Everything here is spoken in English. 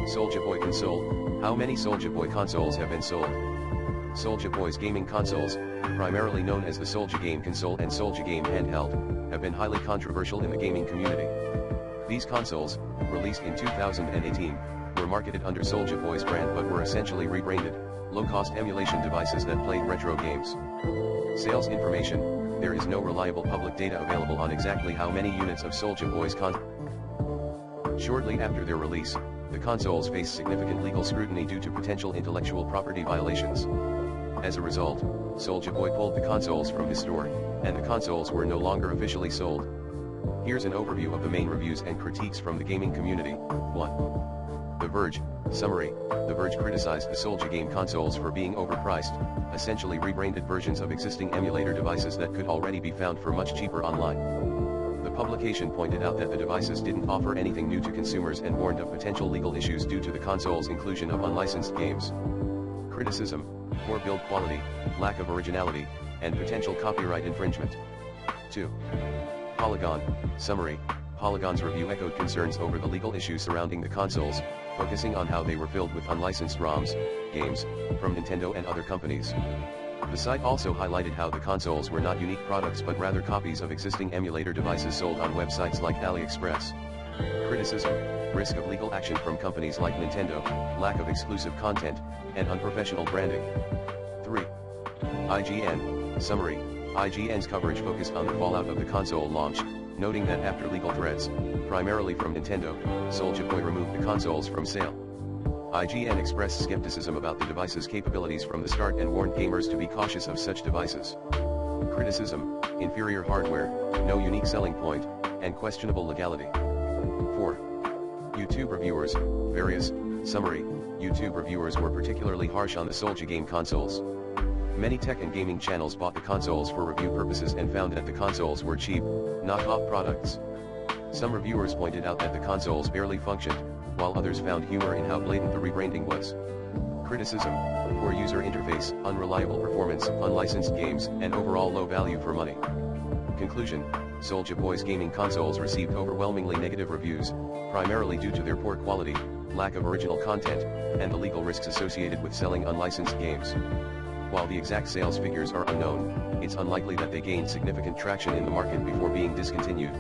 Soulja Boy console. How many Soulja Boy consoles have been sold? Soulja Boy's gaming consoles, primarily known as the SouljaGame console and SouljaGame handheld, have been highly controversial in the gaming community. These consoles, released in 2018, were marketed under Soulja Boy's brand but were essentially rebranded, low-cost emulation devices that played retro games. Sales information: there is no reliable public data available on exactly how many units of Soulja Boy's Shortly after their release, the consoles faced significant legal scrutiny due to potential intellectual property violations. As a result, Soulja Boy pulled the consoles from his store, and the consoles were no longer officially sold. Here's an overview of the main reviews and critiques from the gaming community. 1. The Verge. Summary: The Verge criticized the SouljaGame consoles for being overpriced, essentially rebranded versions of existing emulator devices that could already be found for much cheaper online. The publication pointed out that the devices didn't offer anything new to consumers and warned of potential legal issues due to the console's inclusion of unlicensed games. Criticism: poor build quality, lack of originality, and potential copyright infringement. 2. Polygon. Summary: Polygon's review echoed concerns over the legal issues surrounding the consoles, focusing on how they were filled with unlicensed ROMs, games, from Nintendo and other companies. The site also highlighted how the consoles were not unique products but rather copies of existing emulator devices sold on websites like AliExpress. Criticism: risk of legal action from companies like Nintendo, lack of exclusive content, and unprofessional branding. 3. IGN. Summary: IGN's coverage focused on the fallout of the console launch, noting that after legal threats, primarily from Nintendo, Soulja Boy removed the consoles from sale. IGN expressed skepticism about the device's capabilities from the start and warned gamers to be cautious of such devices. Criticism: inferior hardware, no unique selling point, and questionable legality. 4. YouTube reviewers. Various. Summary: YouTube reviewers were particularly harsh on the SouljaGame consoles. Many tech and gaming channels bought the consoles for review purposes and found that the consoles were cheap, knockoff products. Some reviewers pointed out that the consoles barely functioned, while others found humor in how blatant the rebranding was. Criticism: poor user interface, unreliable performance, unlicensed games, and overall low value for money. Conclusion: Soulja Boy's gaming consoles received overwhelmingly negative reviews, primarily due to their poor quality, lack of original content, and the legal risks associated with selling unlicensed games. While the exact sales figures are unknown, it's unlikely that they gained significant traction in the market before being discontinued.